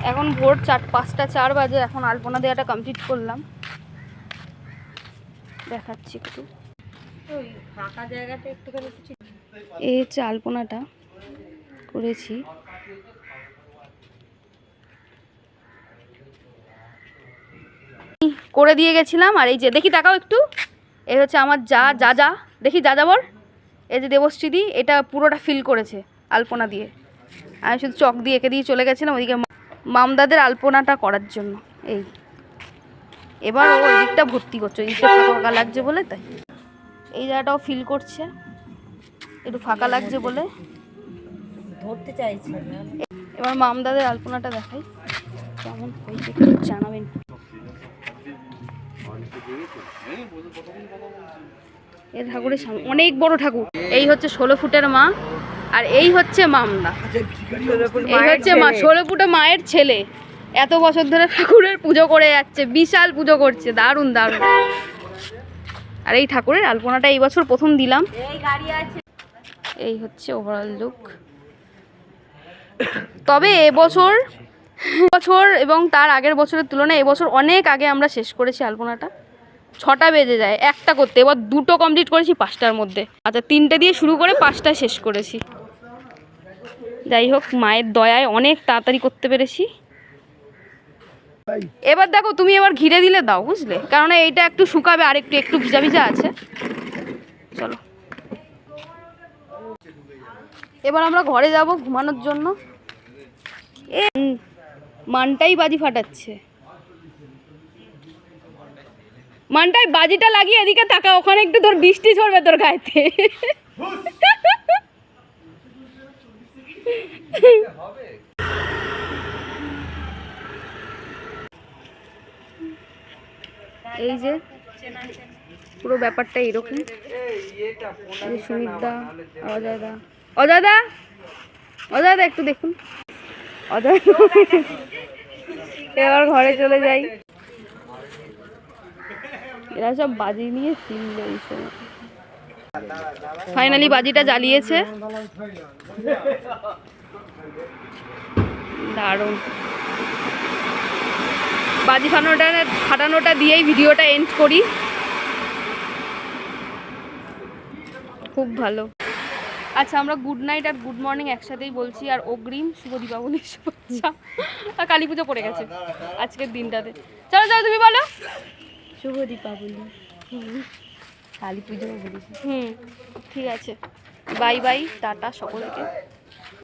এখন ভোর 5:04 বাজে। এখন আলপনা দেওয়াটা কমপ্লিট করলাম, দেখাচ্ছি একটু। ফাঁকা জায়গাটা একটুখানি এই হচ্ছে আলপনাটা করেছি। করে দিয়ে গেছিলাম। আর এই যে দেখি তাকাও একটু, এই হচ্ছে আমার যা দেখি যাযাবর, এই যে দেবশ্রীদি, এটা পুরোটা ফিল করেছে আলপনা দিয়ে। আমি শুধু চক দিয়ে এঁকে দিয়ে চলে গেছিলাম ওইদিকে মামদাদের আলপনাটা করার জন্য। এই এবার ও ওই দিকটা ভর্তি করছে, ওই দিকটা ফাঁকা ফাঁকা লাগছে বলে, তাই এই জায়গাটাও ফিল করছে একটু ফাঁকা লাগছে বলে ধরতে চাইছি। এবার মামদাদের আলপনাটা দেখাই কেমন হয়েছে, একটু জানাবেন। এই ঠাকুরের সামনে অনেক বড় ঠাকুর। এই হচ্ছে 16 ফুটের মা, আর এই হচ্ছে মামদা। এই হচ্ছে মা 16 ফুটের মায়ের ছেলে। এত বছর ধরে ঠাকুরের পুজো করে যাচ্ছে, বিশাল পুজো করছে, দারুণ দারুণ। আর এই ঠাকুরের আলপনাটা এই বছর প্রথম দিলাম। এই হচ্ছে ওভারঅল লুক। তবে এবছর এবং তার আগের বছরের তুলনায় এবছর অনেক আগে আমরা শেষ করেছি আলপনাটা। 6টা বেজে যায় একটা করতে, এবার 2টো কমপ্লিট করেছি 5টার মধ্যে। আচ্ছা 3টে দিয়ে শুরু করে 5টায় শেষ করেছি। যাই হোক, মায়ের দয়ায় অনেক তাড়াতাড়ি করতে পেরেছি। এবার দেখো তুমি এবার ঘিরে দিলে দাও, বুঝলে, কারণ এইটা একটু শুকাবে, আর একটু ভিজা ভিজা আছে। চলো এবার আমরা ঘরে যাব ঘুমানোর জন্য। মানটাই বাজি ফাটাচ্ছে। মানটাই বাজিটা লাগিয়ে এদিকে তাকা, ওখানে একটু তোর বৃষ্টি ঝরবে তোর গায়েতে। এই যে পুরো ব্যাপারটা এরকম। সুমিতদা, অজয়দা একটু দেখুন। অজয় এবার ঘরে চলে যাই। এরা সব বাজি নিয়ে ফিরল। এই সময় ফাইনালি বাজিটা জ্বালিয়েছে, দারুণ। বাজি ফাটানোটা দিয়েই ভিডিওটা এন্ড করি। খুব ভালো। আচ্ছা, আমরা গুড নাইট আর গুড মর্নিং একসাথেই বলছি। আর অগ্রিম শুভ দীপাবলির শুভেচ্ছা। আর কালী পুজো পড়ে গেছে আজকের দিনটাতে। চলো তুমি বলো। শুভ দীপাবলি, কালী পুজো বলেছি। ঠিক আছে, বাই বাই, টাটা সকলকে।